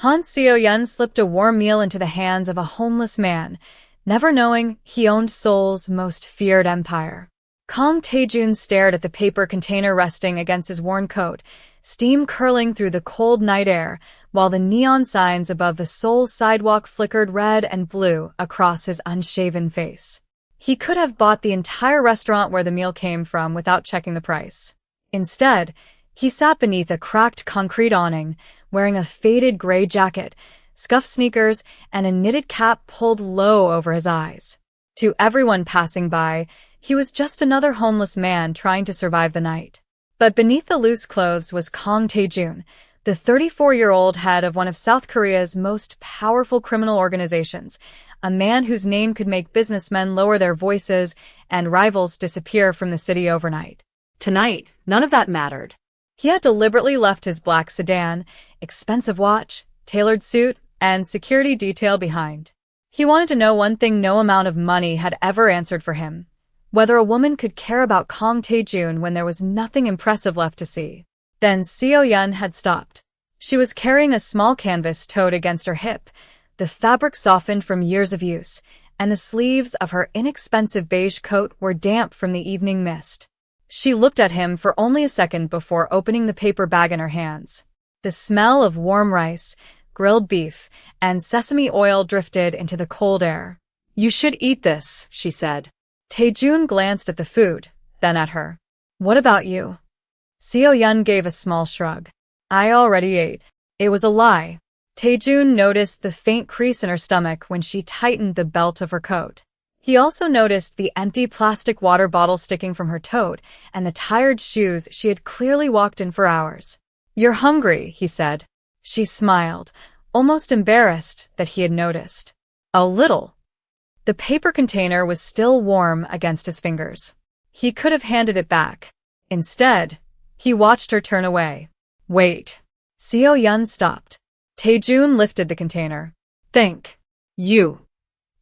Han Seo-yeon slipped a warm meal into the hands of a homeless man, never knowing he owned Seoul's most feared empire. Kang Tae-jun stared at the paper container resting against his worn coat, steam curling through the cold night air, while the neon signs above the Seoul sidewalk flickered red and blue across his unshaven face. He could have bought the entire restaurant where the meal came from without checking the price. Instead, he sat beneath a cracked concrete awning, wearing a faded gray jacket, scuffed sneakers, and a knitted cap pulled low over his eyes. To everyone passing by, he was just another homeless man trying to survive the night. But beneath the loose clothes was Kang Tae-jun, the 34-year-old head of one of South Korea's most powerful criminal organizations, a man whose name could make businessmen lower their voices and rivals disappear from the city overnight. Tonight, none of that mattered. He had deliberately left his black sedan, expensive watch, tailored suit, and security detail behind. He wanted to know one thing no amount of money had ever answered for him: whether a woman could care about Kang Tae-jun when there was nothing impressive left to see. Then Seo-yeon had stopped. She was carrying a small canvas tote against her hip, the fabric softened from years of use, and the sleeves of her inexpensive beige coat were damp from the evening mist. She looked at him for only a second before opening the paper bag in her hands. The smell of warm rice, grilled beef, and sesame oil drifted into the cold air. "You should eat this," she said. Tae-jun glanced at the food, then at her. "What about you?" Seo-yeon gave a small shrug. "I already ate." It was a lie. Tae-jun noticed the faint crease in her stomach when she tightened the belt of her coat. He also noticed the empty plastic water bottle sticking from her tote and the tired shoes she had clearly walked in for hours. "You're hungry," he said. She smiled, almost embarrassed that he had noticed. "A little." The paper container was still warm against his fingers. He could have handed it back. Instead, he watched her turn away. "Wait." Seo-yeon stopped. Tae-jun lifted the container. "Think. You."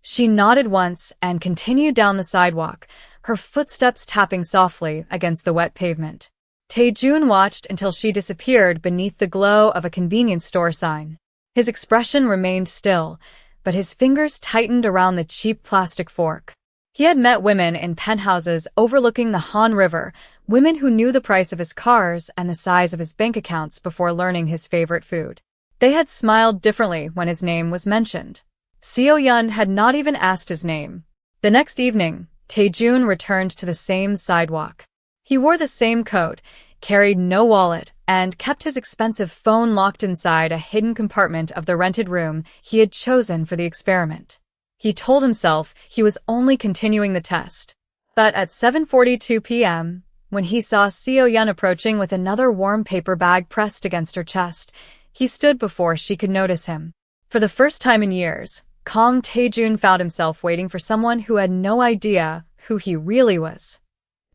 She nodded once and continued down the sidewalk, her footsteps tapping softly against the wet pavement. Tae-jun watched until she disappeared beneath the glow of a convenience store sign. His expression remained still, but his fingers tightened around the cheap plastic fork. He had met women in penthouses overlooking the Han River, women who knew the price of his cars and the size of his bank accounts before learning his favorite food. They had smiled differently when his name was mentioned. Seo-yeon had not even asked his name. The next evening, Tae-jun returned to the same sidewalk. He wore the same coat, carried no wallet, and kept his expensive phone locked inside a hidden compartment of the rented room he had chosen for the experiment. He told himself he was only continuing the test. But at 7:42 p.m., when he saw Seo-yeon approaching with another warm paper bag pressed against her chest, he stood before she could notice him. For the first time in years, Kang Tae-jun found himself waiting for someone who had no idea who he really was.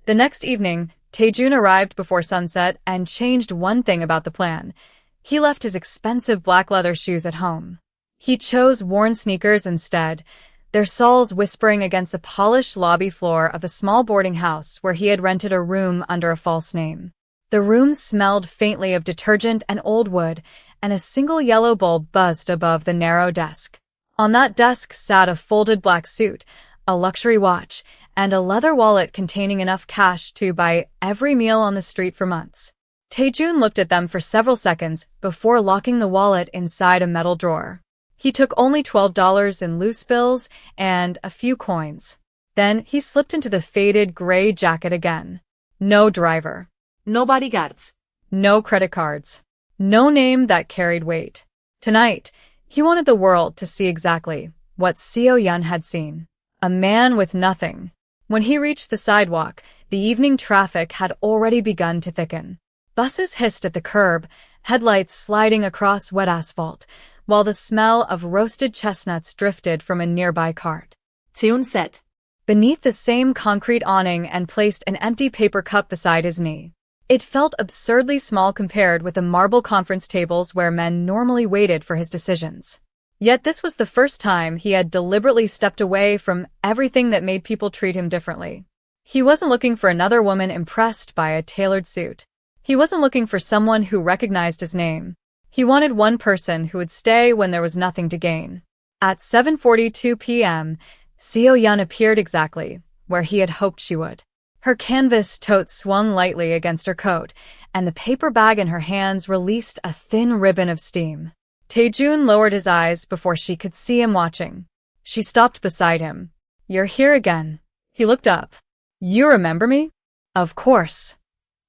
The next evening, Tae-jun arrived before sunset and changed one thing about the plan. He left his expensive black leather shoes at home. He chose worn sneakers instead, their soles whispering against the polished lobby floor of the small boarding house where he had rented a room under a false name. The room smelled faintly of detergent and old wood, and a single yellow bulb buzzed above the narrow desk. On that desk sat a folded black suit, a luxury watch, and a leather wallet containing enough cash to buy every meal on the street for months. Tae-jun looked at them for several seconds before locking the wallet inside a metal drawer. He took only $12 in loose bills and a few coins. Then he slipped into the faded gray jacket again. No driver. No bodyguards. No credit cards. No name that carried weight. Tonight, he wanted the world to see exactly what Seo-yeon had seen. A man with nothing. When he reached the sidewalk, the evening traffic had already begun to thicken. Buses hissed at the curb, headlights sliding across wet asphalt, while the smell of roasted chestnuts drifted from a nearby cart. Seon sat beneath the same concrete awning and placed an empty paper cup beside his knee. It felt absurdly small compared with the marble conference tables where men normally waited for his decisions. Yet this was the first time he had deliberately stepped away from everything that made people treat him differently. He wasn't looking for another woman impressed by a tailored suit. He wasn't looking for someone who recognized his name. He wanted one person who would stay when there was nothing to gain. At 7:42 p.m., Seo-yeon appeared exactly where he had hoped she would. Her canvas tote swung lightly against her coat, and the paper bag in her hands released a thin ribbon of steam. Tae-jun lowered his eyes before she could see him watching. She stopped beside him. "You're here again." He looked up. "You remember me?" "Of course."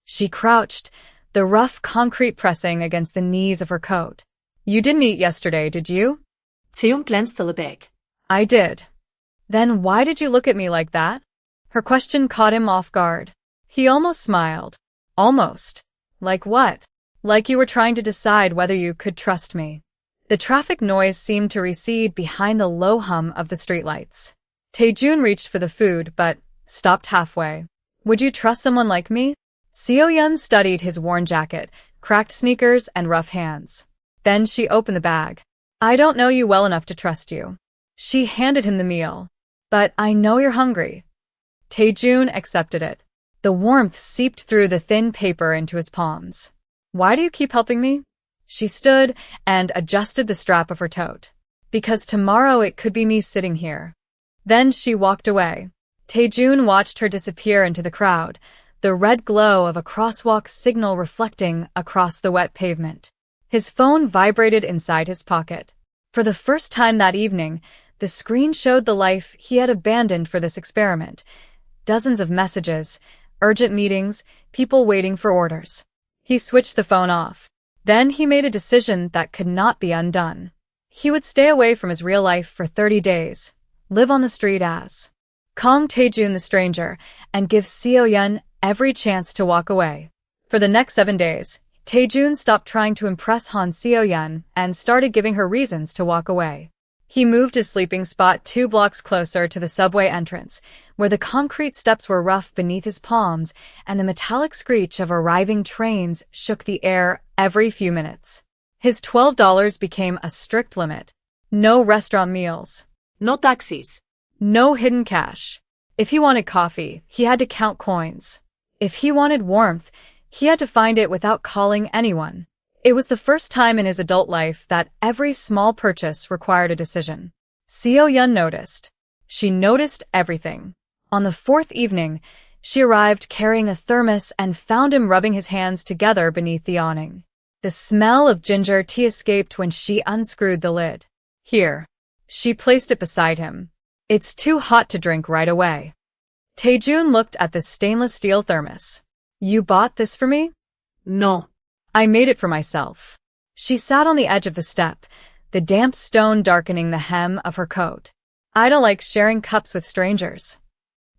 She crouched, the rough concrete pressing against the knees of her coat. "You didn't eat yesterday, did you?" Tae-jun glanced a little bit. "I did." "Then why did you look at me like that?" Her question caught him off guard. He almost smiled. "Almost. Like what?" "Like you were trying to decide whether you could trust me." The traffic noise seemed to recede behind the low hum of the streetlights. Tae-jun reached for the food, but stopped halfway. "Would you trust someone like me?" Seo-yeon studied his worn jacket, cracked sneakers, and rough hands. Then she opened the bag. "I don't know you well enough to trust you." She handed him the meal. "But I know you're hungry." Tae-jun accepted it. The warmth seeped through the thin paper into his palms. "Why do you keep helping me?" She stood and adjusted the strap of her tote. "Because tomorrow it could be me sitting here." Then she walked away. Tae-jun watched her disappear into the crowd, the red glow of a crosswalk signal reflecting across the wet pavement. His phone vibrated inside his pocket. For the first time that evening, the screen showed the life he had abandoned for this experiment. Dozens of messages, urgent meetings, people waiting for orders. He switched the phone off. Then he made a decision that could not be undone. He would stay away from his real life for 30 days, live on the street as Kang Tae-jun the stranger, and give Seo-yeon every chance to walk away. For the next 7 days, Tae-jun stopped trying to impress Han Seo-yeon and started giving her reasons to walk away. He moved his sleeping spot 2 blocks closer to the subway entrance, where the concrete steps were rough beneath his palms and the metallic screech of arriving trains shook the air every few minutes. His $12 became a strict limit. No restaurant meals. No taxis. No hidden cash. If he wanted coffee, he had to count coins. If he wanted warmth, he had to find it without calling anyone. It was the first time in his adult life that every small purchase required a decision. Seo-yeon noticed. She noticed everything. On the 4th evening, she arrived carrying a thermos and found him rubbing his hands together beneath the awning. The smell of ginger tea escaped when she unscrewed the lid. "Here." She placed it beside him. "It's too hot to drink right away." Tae-jun looked at the stainless steel thermos. "You bought this for me?" No. "I made it for myself." She sat on the edge of the step, the damp stone darkening the hem of her coat. "I don't like sharing cups with strangers."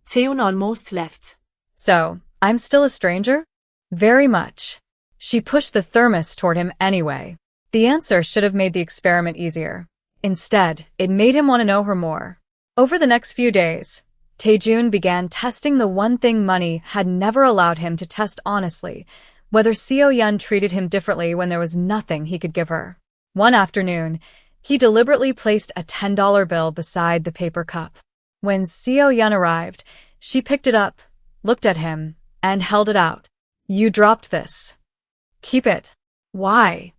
Tae-jun almost left. "So, I'm still a stranger?" "Very much." She pushed the thermos toward him anyway. The answer should have made the experiment easier. Instead, it made him want to know her more. Over the next few days, Tae-jun began testing the one thing money had never allowed him to test honestly, whether Seo-yeon treated him differently when there was nothing he could give her. One afternoon, he deliberately placed a $10 bill beside the paper cup. When Seo-yeon arrived, she picked it up, looked at him, and held it out. "You dropped this. Keep it." "Why?"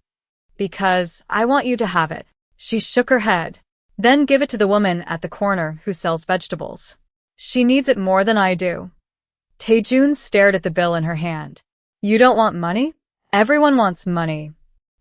"Because I want you to have it." She shook her head. "Then give it to the woman at the corner who sells vegetables. She needs it more than I do." Tae-jun stared at the bill in her hand. "You don't want money?" "Everyone wants money."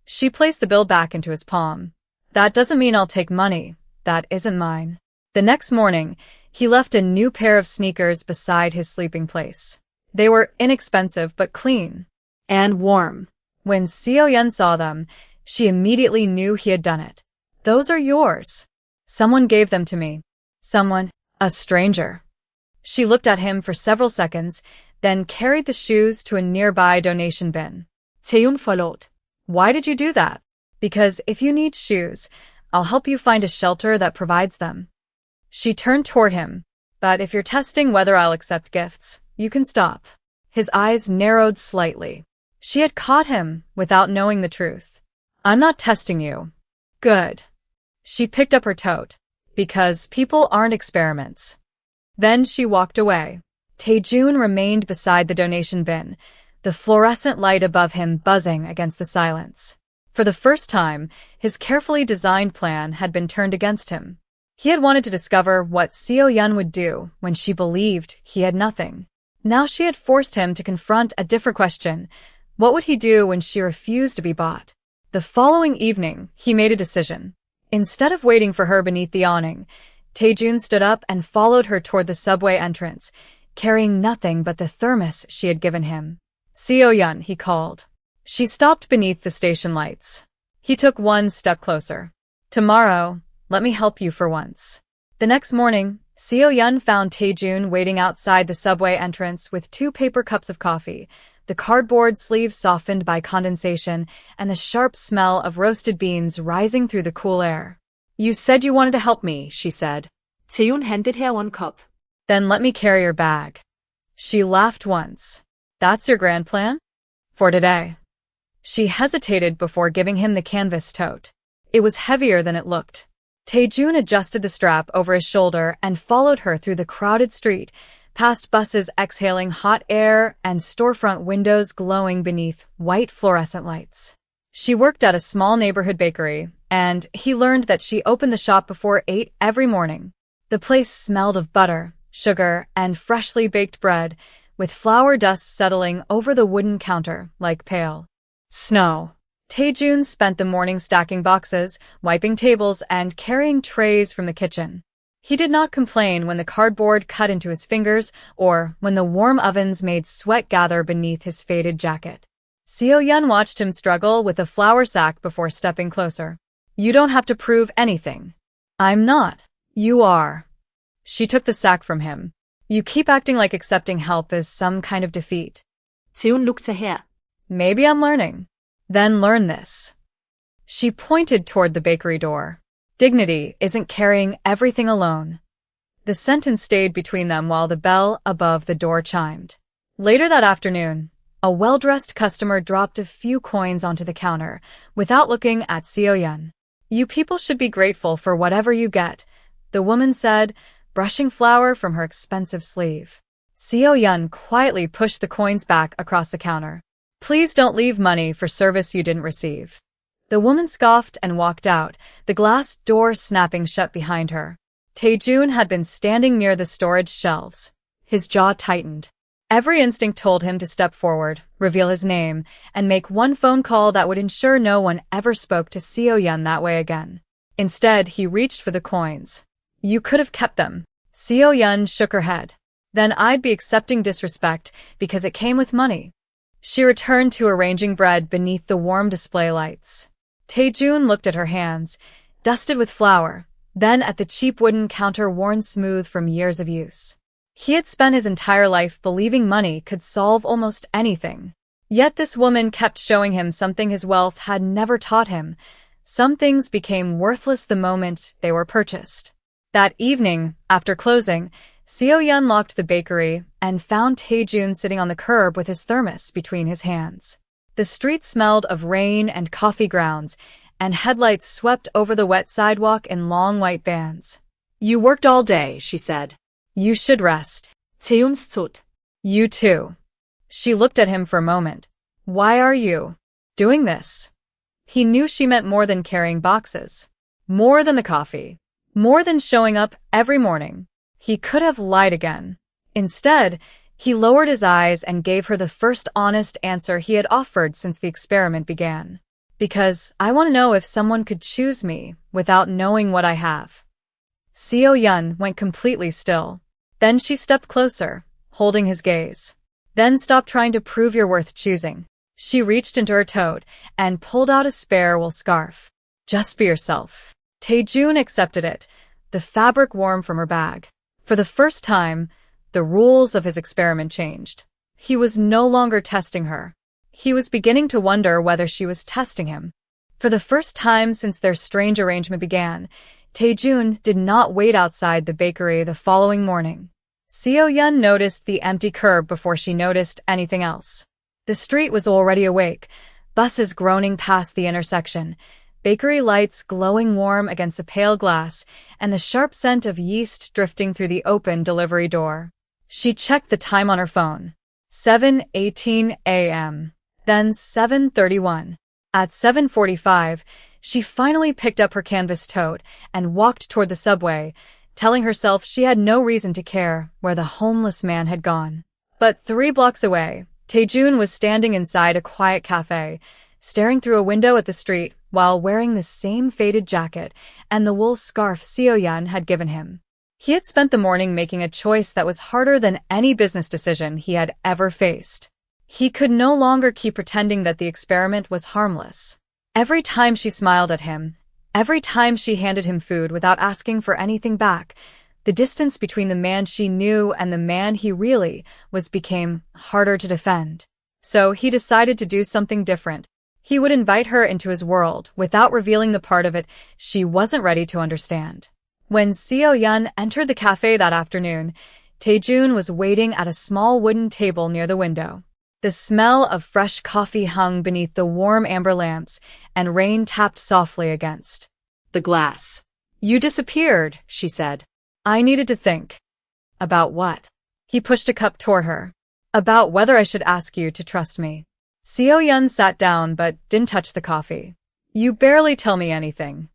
She placed the bill back into his palm. "That doesn't mean I'll take money. That isn't mine." The next morning, he left a new pair of sneakers beside his sleeping place. They were inexpensive but clean. And warm. When Seo-yeon saw them, she immediately knew he had done it. "Those are yours." "Someone gave them to me." "Someone? A stranger." She looked at him for several seconds, then carried the shoes to a nearby donation bin. Tae-jun followed. "Why did you do that?" "Because if you need shoes, I'll help you find a shelter that provides them." She turned toward him. "But if you're testing whether I'll accept gifts, you can stop." His eyes narrowed slightly. She had caught him without knowing the truth. "I'm not testing you." "Good." She picked up her tote. "Because people aren't experiments." Then she walked away. Tae-jun remained beside the donation bin, the fluorescent light above him buzzing against the silence. For the first time, his carefully designed plan had been turned against him. He had wanted to discover what Seo-yeon would do when she believed he had nothing. Now she had forced him to confront a different question. What would he do when she refused to be bought? The following evening, he made a decision. Instead of waiting for her beneath the awning, Tae-jun stood up and followed her toward the subway entrance, carrying nothing but the thermos she had given him. Seo-yeon, he called. She stopped beneath the station lights. He took one step closer. Tomorrow, let me help you for once. The next morning, Seo-yeon found Tae-jun waiting outside the subway entrance with 2 paper cups of coffee, the cardboard sleeves softened by condensation, and the sharp smell of roasted beans rising through the cool air. You said you wanted to help me, she said. Tae-jun handed her one cup. Then let me carry your bag. She laughed once. That's your grand plan? For today. She hesitated before giving him the canvas tote. It was heavier than it looked. Tae-jun adjusted the strap over his shoulder and followed her through the crowded street, past buses exhaling hot air and storefront windows glowing beneath white fluorescent lights. She worked at a small neighborhood bakery, and he learned that she opened the shop before 8 every morning. The place smelled of butter, sugar, and freshly baked bread, with flour dust settling over the wooden counter like pale snow. Tae-jun spent the morning stacking boxes, wiping tables, and carrying trays from the kitchen. He did not complain when the cardboard cut into his fingers or when the warm ovens made sweat gather beneath his faded jacket. Seo-yeon watched him struggle with a flour sack before stepping closer. You don't have to prove anything. I'm not. You are. She took the sack from him. You keep acting like accepting help is some kind of defeat. Tae-jun looked to her. Maybe I'm learning. Then learn this. She pointed toward the bakery door. Dignity isn't carrying everything alone. The sentence stayed between them while the bell above the door chimed. Later that afternoon, a well-dressed customer dropped a few coins onto the counter without looking at Seo-yeon. You people should be grateful for whatever you get, the woman said, brushing flour from her expensive sleeve. Seo-yeon quietly pushed the coins back across the counter. Please don't leave money for service you didn't receive. The woman scoffed and walked out, the glass door snapping shut behind her. Tae-jun had been standing near the storage shelves. His jaw tightened. Every instinct told him to step forward, reveal his name, and make one phone call that would ensure no one ever spoke to Seo-yeon that way again. Instead, he reached for the coins. You could have kept them. Seo-yeon shook her head. Then I'd be accepting disrespect because it came with money. She returned to arranging bread beneath the warm display lights. Tae-jun looked at her hands, dusted with flour, then at the cheap wooden counter worn smooth from years of use. He had spent his entire life believing money could solve almost anything. Yet this woman kept showing him something his wealth had never taught him. Some things became worthless the moment they were purchased. That evening, after closing, Seo-yeon locked the bakery and found Tae-jun sitting on the curb with his thermos between his hands. The street smelled of rain and coffee grounds, and headlights swept over the wet sidewalk in long white bands. You worked all day, she said. You should rest. Tae-jun stood. You too. She looked at him for a moment. Why are you doing this? He knew she meant more than carrying boxes. More than the coffee. More than showing up every morning. He could have lied again. Instead, he lowered his eyes and gave her the first honest answer he had offered since the experiment began. Because I want to know if someone could choose me without knowing what I have. Seo-yeon went completely still. Then she stepped closer, holding his gaze. Then stop trying to prove you're worth choosing. She reached into her tote and pulled out a spare wool scarf. Just be yourself. Tae-jun accepted it, the fabric warm from her bag. For the first time, the rules of his experiment changed. He was no longer testing her. He was beginning to wonder whether she was testing him. For the first time since their strange arrangement began, Tae-jun did not wait outside the bakery the following morning. Seo-yeon noticed the empty curb before she noticed anything else. The street was already awake, buses groaning past the intersection, bakery lights glowing warm against the pale glass, and the sharp scent of yeast drifting through the open delivery door. She checked the time on her phone. 7:18 a.m. Then 7:31. At 7:45, she finally picked up her canvas tote and walked toward the subway, telling herself she had no reason to care where the homeless man had gone. But 3 blocks away, Tae-jun was standing inside a quiet cafe, staring through a window at the street while wearing the same faded jacket and the wool scarf Seo-yeon had given him. He had spent the morning making a choice that was harder than any business decision he had ever faced. He could no longer keep pretending that the experiment was harmless. Every time she smiled at him, every time she handed him food without asking for anything back, the distance between the man she knew and the man he really was became harder to defend. So he decided to do something different. He would invite her into his world without revealing the part of it she wasn't ready to understand. When Seo-yeon entered the cafe that afternoon, Tae-jun was waiting at a small wooden table near the window. The smell of fresh coffee hung beneath the warm amber lamps, and rain tapped softly against the glass. "You disappeared," she said. "I needed to think." "About what?" He pushed a cup toward her. "About whether I should ask you to trust me." Seo-yeon sat down but didn't touch the coffee. "You barely tell me anything."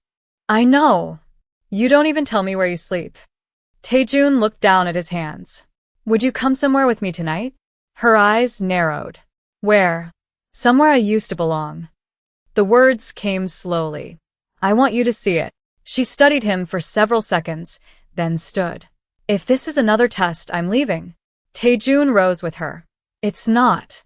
"I know. You don't even tell me where you sleep." Tae-jun looked down at his hands. "Would you come somewhere with me tonight?" Her eyes narrowed. "Where?" "Somewhere I used to belong." The words came slowly. "I want you to see it." She studied him for several seconds, then stood. "If this is another test, I'm leaving." Tae-jun rose with her. "It's not."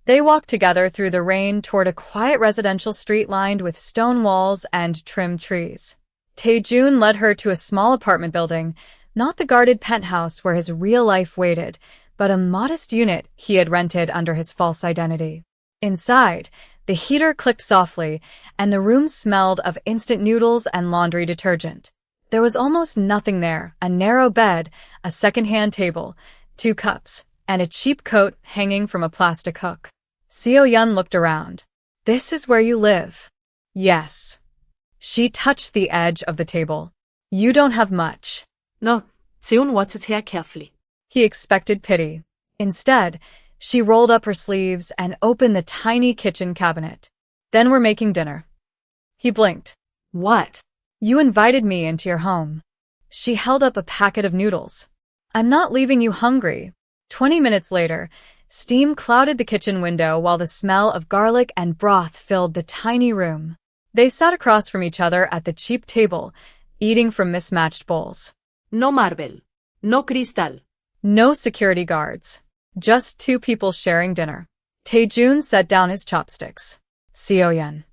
They walked together through the rain toward a quiet residential street lined with stone walls and trimmed trees. Tae-jun led her to a small apartment building, not the guarded penthouse where his real life waited, but a modest unit he had rented under his false identity. Inside, the heater clicked softly, and the room smelled of instant noodles and laundry detergent. There was almost nothing there: a narrow bed, a second-hand table, 2 cups, and a cheap coat hanging from a plastic hook. Seo-yeon looked around. "This is where you live." "Yes." She touched the edge of the table. "You don't have much." No, Seon watched his hair carefully. He expected pity. Instead, she rolled up her sleeves and opened the tiny kitchen cabinet. "Then we're making dinner." He blinked. "What?" "You invited me into your home." She held up a packet of noodles. "I'm not leaving you hungry." 20 minutes later, steam clouded the kitchen window while the smell of garlic and broth filled the tiny room. They sat across from each other at the cheap table, eating from mismatched bowls. No marble. No cristal. No security guards. Just 2 people sharing dinner. Tae-jun set down his chopsticks. "Seo-yeon."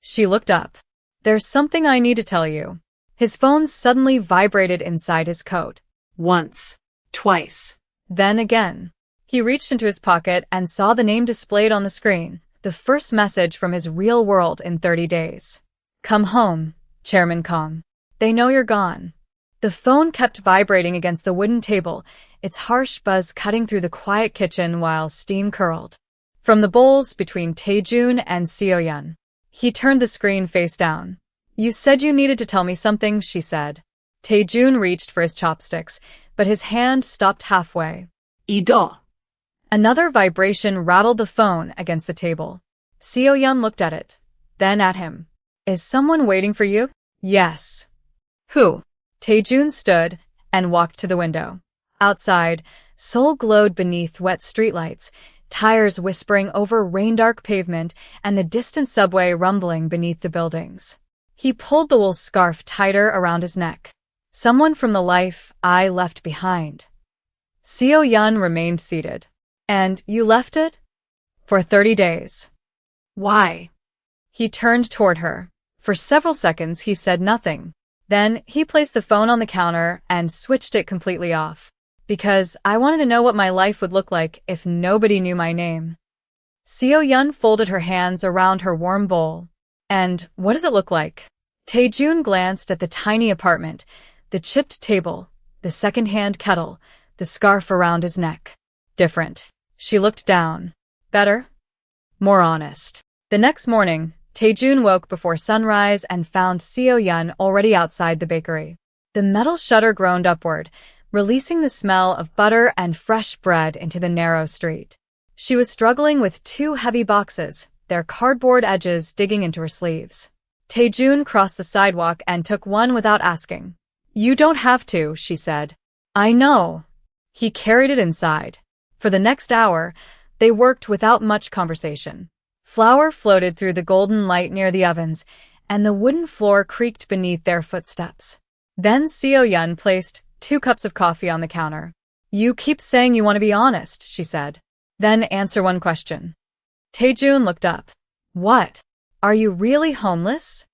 She looked up. "There's something I need to tell you." His phone suddenly vibrated inside his coat. Once. Twice. Then again. He reached into his pocket and saw the name displayed on the screen, the first message from his real world in 30 days. "Come home, Chairman Kang. They know you're gone." The phone kept vibrating against the wooden table, its harsh buzz cutting through the quiet kitchen while steam curled from the bowls between Tae-jun and Seo-yeon. He turned the screen face down. "You said you needed to tell me something," she said. Tae-jun reached for his chopsticks, but his hand stopped halfway. Ido. Another vibration rattled the phone against the table. Seo-yeon looked at it, then at him. "Is someone waiting for you?" "Yes." "Who?" Tae-jun stood and walked to the window. Outside, Seoul glowed beneath wet streetlights, tires whispering over rain-dark pavement and the distant subway rumbling beneath the buildings. He pulled the wool scarf tighter around his neck. "Someone from the life I left behind." Seo-yeon remained seated. "And you left it?" "For 30 days. Why?" He turned toward her. For several seconds he said nothing. Then he placed the phone on the counter and switched it completely off. "Because I wanted to know what my life would look like if nobody knew my name." Seo-yeon folded her hands around her warm bowl. "And what does it look like?" Tae-jun glanced at the tiny apartment, the chipped table, the second-hand kettle, the scarf around his neck. "Different." She looked down. "Better?" "More honest." The next morning, Tae-jun woke before sunrise and found Seo-yeon already outside the bakery. The metal shutter groaned upward, releasing the smell of butter and fresh bread into the narrow street. She was struggling with 2 heavy boxes, their cardboard edges digging into her sleeves. Tae-jun crossed the sidewalk and took one without asking. "You don't have to," she said. "I know." He carried it inside. For the next hour, they worked without much conversation. Flour floated through the golden light near the ovens, and the wooden floor creaked beneath their footsteps. Then Seo-yeon placed 2 cups of coffee on the counter. "You keep saying you want to be honest," she said. "Then answer one question." Tae-jun looked up. "What? Are you really homeless?"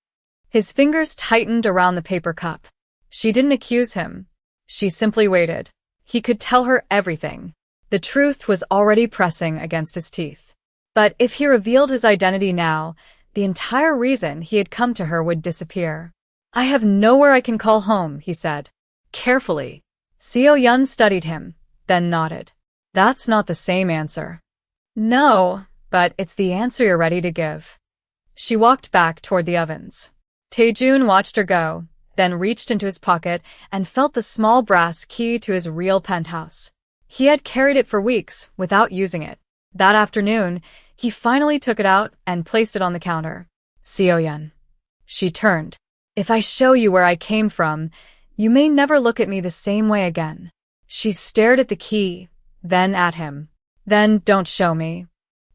His fingers tightened around the paper cup. She didn't accuse him. She simply waited. He could tell her everything. The truth was already pressing against his teeth. But if he revealed his identity now, the entire reason he had come to her would disappear. "I have nowhere I can call home," he said. Carefully. Seo-yeon studied him, then nodded. "That's not the same answer." "No, but it's the answer you're ready to give." She walked back toward the ovens. Tae-jun watched her go, then reached into his pocket and felt the small brass key to his real penthouse. He had carried it for weeks without using it. That afternoon, he finally took it out and placed it on the counter. "Seo-yeon." She turned. "If I show you where I came from, you may never look at me the same way again." She stared at the key, then at him. "Then don't show me."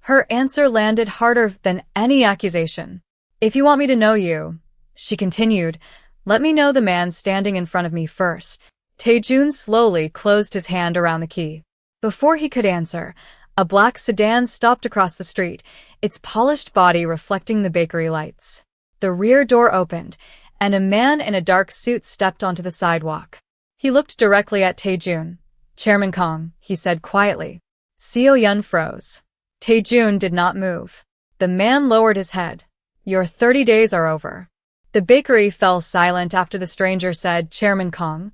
Her answer landed harder than any accusation. "If you want me to know you," she continued, "let me know the man standing in front of me first." Tae-jun slowly closed his hand around the key. Before he could answer, a black sedan stopped across the street, its polished body reflecting the bakery lights. The rear door opened, and a man in a dark suit stepped onto the sidewalk. He looked directly at Tae-jun. "Chairman Kang," he said quietly. Seo-yeon froze. Tae-jun did not move. The man lowered his head. "Your 30 days are over." The bakery fell silent after the stranger said, "Chairman Kang,"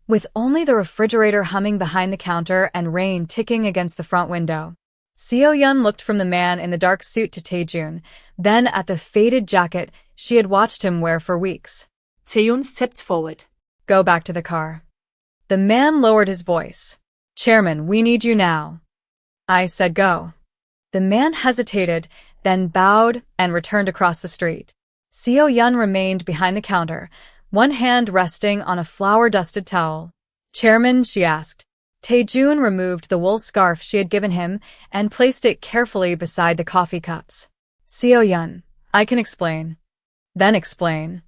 with only the refrigerator humming behind the counter and rain ticking against the front window. Seo-yeon looked from the man in the dark suit to Tae-jun, then at the faded jacket she had watched him wear for weeks. Tae-jun stepped forward. "Go back to the car." The man lowered his voice. "Chairman, we need you now." I said go. The man hesitated, then bowed and returned across the street. Seo-yeon remained behind the counter, one hand resting on a flour-dusted towel. "Chairman," she asked. Tae-jun removed the wool scarf she had given him and placed it carefully beside the coffee cups. "Seo-yeon, I can explain." "Then explain."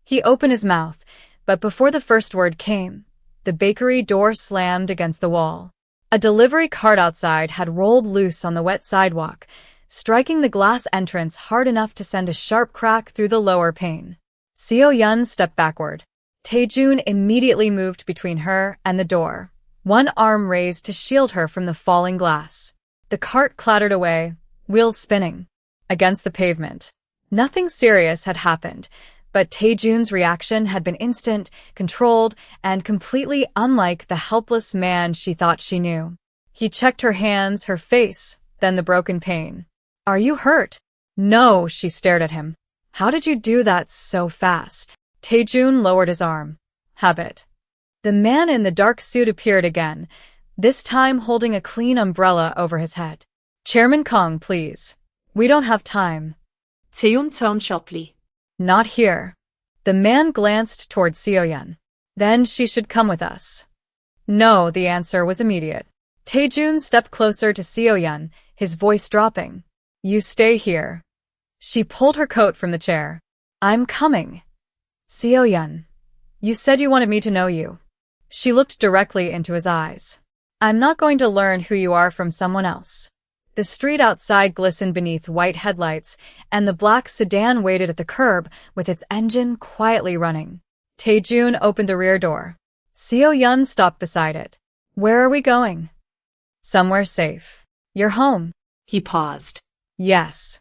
He opened his mouth, but before the first word came, the bakery door slammed against the wall. A delivery cart outside had rolled loose on the wet sidewalk, striking the glass entrance hard enough to send a sharp crack through the lower pane. Seo-yeon stepped backward. Tae-jun immediately moved between her and the door, one arm raised to shield her from the falling glass. The cart clattered away, wheels spinning, against the pavement. Nothing serious had happened, but Tae-jun's reaction had been instant, controlled, and completely unlike the helpless man she thought she knew. He checked her hands, her face, then the broken pane. "Are you hurt?" "No," she stared at him. "How did you do that so fast?" Tae-jun lowered his arm. "Habit." The man in the dark suit appeared again, this time holding a clean umbrella over his head. "Chairman Kang, please. We don't have time." Tae-jun turned sharply. "Not here." The man glanced toward Seo-yeon. "Then she should come with us." "No," the answer was immediate. Tae-jun stepped closer to Seo-yeon, his voice dropping. "You stay here." She pulled her coat from the chair. "I'm coming." "Seo-yeon, you said you wanted me to know you." She looked directly into his eyes. "I'm not going to learn who you are from someone else." The street outside glistened beneath white headlights, and the black sedan waited at the curb with its engine quietly running. Tae-jun opened the rear door. Seo-yeon stopped beside it. "Where are we going?" "Somewhere safe. You're home." He paused. "Yes."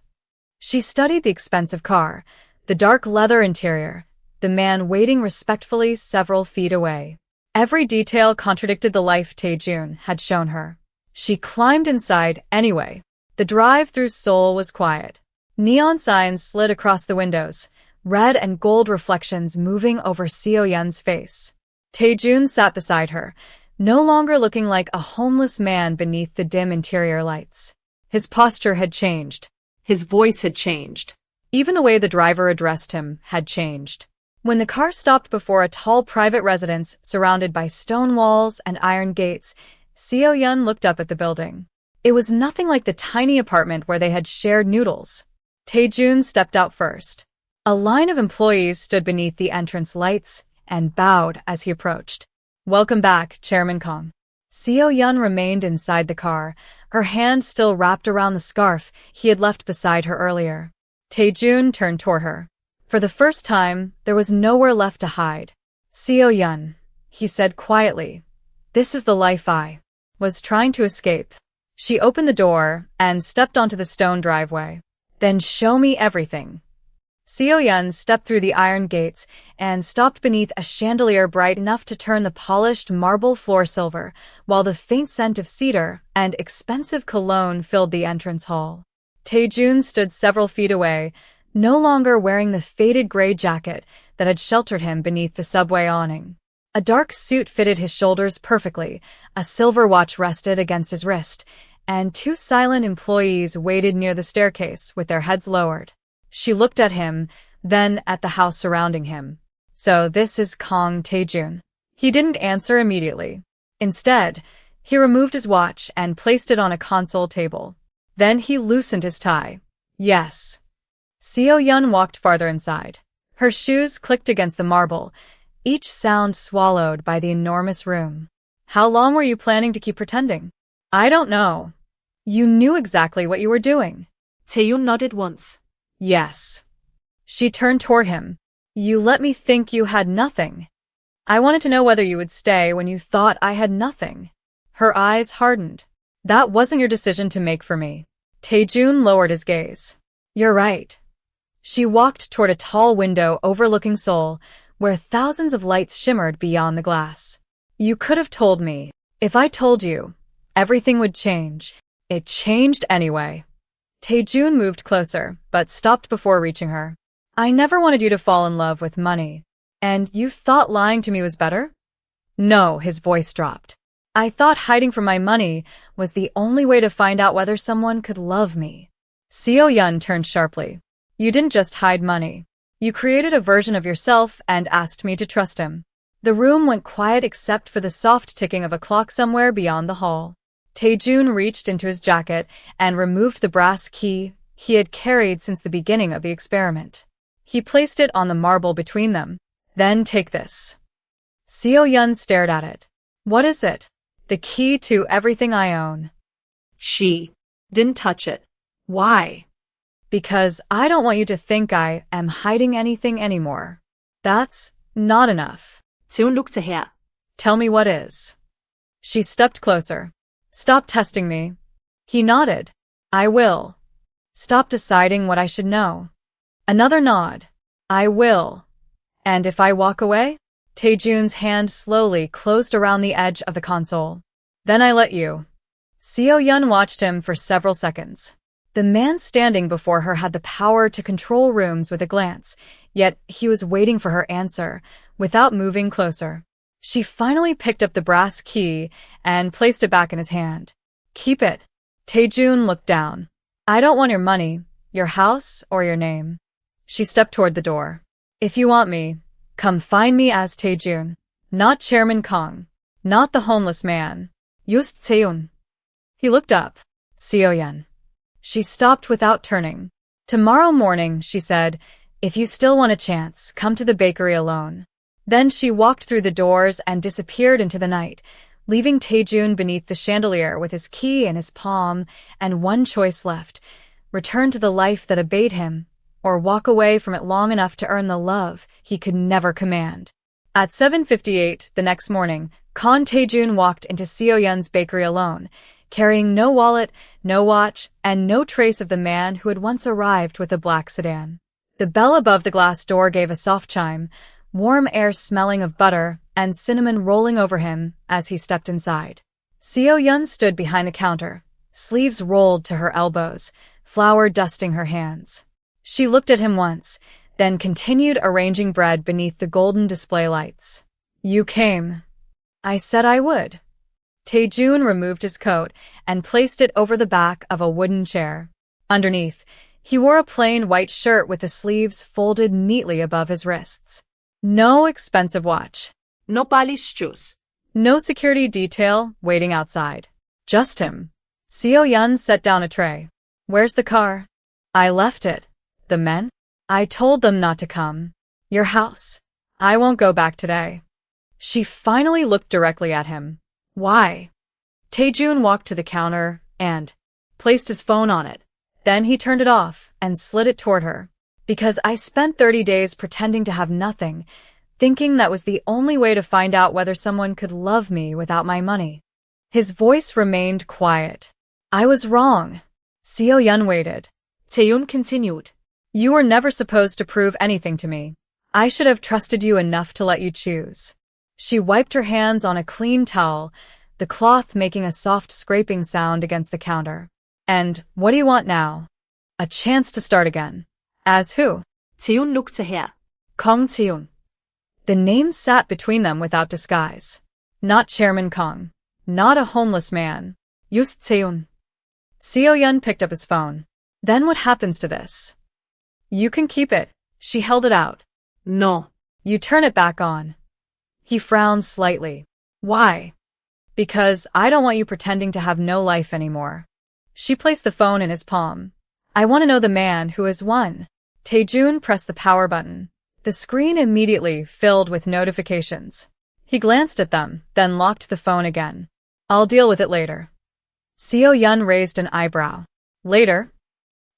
She studied the expensive car, the dark leather interior, the man waiting respectfully several feet away. Every detail contradicted the life Tae-jun had shown her. She climbed inside anyway. The drive through Seoul was quiet. Neon signs slid across the windows, red and gold reflections moving over Seo-yeon's face. Tae-jun sat beside her, no longer looking like a homeless man beneath the dim interior lights. His posture had changed. His voice had changed. Even the way the driver addressed him had changed. When the car stopped before a tall private residence surrounded by stone walls and iron gates, Seo-yeon looked up at the building. It was nothing like the tiny apartment where they had shared noodles. Tae-jun stepped out first. A line of employees stood beneath the entrance lights and bowed as he approached. "Welcome back, Chairman Kang." Seo-yeon remained inside the car, her hand still wrapped around the scarf he had left beside her earlier. Tae-jun turned toward her. For the first time, there was nowhere left to hide. "Seo-yeon," he said quietly, "this is the life I was trying to escape." She opened the door and stepped onto the stone driveway. "Then show me everything." Seo-yeon stepped through the iron gates and stopped beneath a chandelier bright enough to turn the polished marble floor silver, while the faint scent of cedar and expensive cologne filled the entrance hall. Tae-jun stood several feet away, no longer wearing the faded gray jacket that had sheltered him beneath the subway awning. A dark suit fitted his shoulders perfectly, a silver watch rested against his wrist, and two silent employees waited near the staircase with their heads lowered. She looked at him, then at the house surrounding him. "So this is Kang Tae-jun." He didn't answer immediately. Instead, he removed his watch and placed it on a console table. Then he loosened his tie. "Yes." Seo-yeon walked farther inside. Her shoes clicked against the marble, each sound swallowed by the enormous room. "How long were you planning to keep pretending?" "I don't know." "You knew exactly what you were doing." Tae-jun nodded once. "Yes." She turned toward him. "You let me think you had nothing. I wanted to know whether you would stay when you thought I had nothing." Her eyes hardened. "That wasn't your decision to make for me." Tae-jun lowered his gaze. "You're right." She walked toward a tall window overlooking Seoul, where thousands of lights shimmered beyond the glass. "You could have told me. If I told you, everything would change. It changed anyway." Tae-jun moved closer, but stopped before reaching her. "I never wanted you to fall in love with money. And you thought lying to me was better?" "No," his voice dropped. "I thought hiding from my money was the only way to find out whether someone could love me." Seo-yeon turned sharply. "You didn't just hide money. You created a version of yourself and asked me to trust him." The room went quiet except for the soft ticking of a clock somewhere beyond the hall. Tae-jun reached into his jacket and removed the brass key he had carried since the beginning of the experiment. He placed it on the marble between them. "Then take this." Seo-yeon stared at it. "What is it?" "The key to everything I own." She didn't touch it. Why? "Because I don't want you to think I am hiding anything anymore." "That's not enough." Tae-jun looked ahead. "Tell me what is." She stepped closer. "Stop testing me." He nodded. "I will." "Stop deciding what I should know." Another nod. "I will." "And if I walk away?" Tae-jun's hand slowly closed around the edge of the console. "Then I let you." Seo-yeon watched him for several seconds. The man standing before her had the power to control rooms with a glance, yet he was waiting for her answer, without moving closer. She finally picked up the brass key and placed it back in his hand. "Keep it." Tae-jun looked down. "I don't want your money, your house, or your name." She stepped toward the door. "If you want me, come find me as Tae-jun. Not Chairman Kang. Not the homeless man. Just Tae-jun." He looked up. "Seo-yeon." She stopped without turning. "Tomorrow morning," she said, "if you still want a chance, come to the bakery alone." Then she walked through the doors and disappeared into the night, leaving Tae-jun beneath the chandelier with his key in his palm and one choice left: return to the life that obeyed him, or walk away from it long enough to earn the love he could never command. At 7:58 the next morning, Kang Tae-jun walked into Seo-yeon's bakery alone, carrying no wallet, no watch, and no trace of the man who had once arrived with a black sedan. The bell above the glass door gave a soft chime, warm air smelling of butter and cinnamon rolling over him as he stepped inside. Seo-yeon stood behind the counter, sleeves rolled to her elbows, flour dusting her hands. She looked at him once, then continued arranging bread beneath the golden display lights. "You came." "I said I would." Tae-jun removed his coat and placed it over the back of a wooden chair. Underneath, He wore a plain white shirt with the sleeves folded neatly above his wrists. No expensive watch. No polished shoes. No security detail waiting outside. Just him. Seo-yeon set down a tray. Where's the car? I left it. The men? I told them not to come. Your house. I won't go back today. She finally looked directly at him. Why? Tae-jun walked to the counter and placed his phone on it. Then he turned it off and slid it toward her. Because I spent 30 days pretending to have nothing, thinking that was the only way to find out whether someone could love me without my money. His voice remained quiet. I was wrong. Seo-yeon waited. Tae-jun continued. You were never supposed to prove anything to me. I should have trusted you enough to let you choose. She wiped her hands on a clean towel, the cloth making a soft scraping sound against the counter. And what do you want now? A chance to start again. As who? Tae-jun looked to her. Kang Tae-jun. The name sat between them without disguise. Not Chairman Kang. Not a homeless man. Just Tae-jun. Seo-yeon picked up his phone. Then what happens to this? You can keep it. She held it out. No. You turn it back on. He frowned slightly. Why? Because I don't want you pretending to have no life anymore. She placed the phone in his palm. I want to know the man who has won. Tae-jun pressed the power button. The screen immediately filled with notifications. He glanced at them, then locked the phone again. I'll deal with it later. Seo-yeon raised an eyebrow. Later?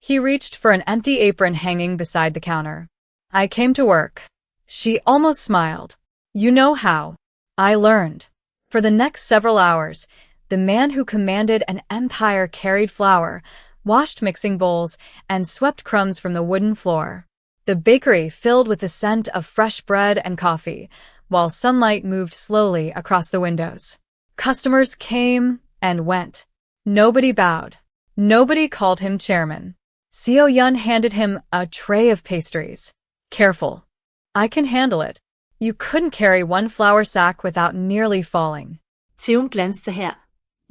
He reached for an empty apron hanging beside the counter. I came to work. She almost smiled. You know how. I learned. For the next several hours, the man who commanded an empire carried flour, washed mixing bowls, and swept crumbs from the wooden floor. The bakery filled with the scent of fresh bread and coffee, while sunlight moved slowly across the windows. Customers came and went. Nobody bowed. Nobody called him chairman. Seo-yeon handed him a tray of pastries. Careful. I can handle it. You couldn't carry one flour sack without nearly falling. Tae-jun glanced to her.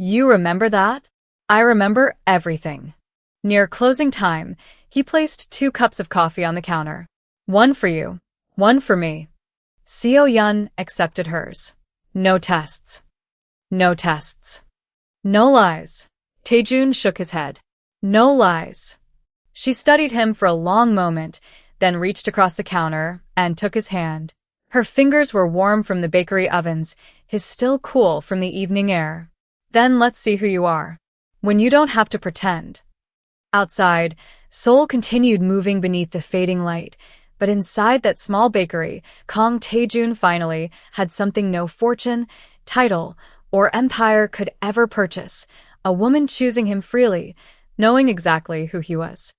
You remember that? I remember everything. Near closing time, he placed 2 cups of coffee on the counter. One for you, one for me. Seo-yeon accepted hers. No tests. No tests. No lies. Tae-jun shook his head. No lies. She studied him for a long moment, then reached across the counter and took his hand. Her fingers were warm from the bakery ovens, his still cool from the evening air. Then let's see who you are. When you don't have to pretend. Outside, Seoul continued moving beneath the fading light, but inside that small bakery, Kang Tae-jun finally had something no fortune, title, or empire could ever purchase, a woman choosing him freely, knowing exactly who he was.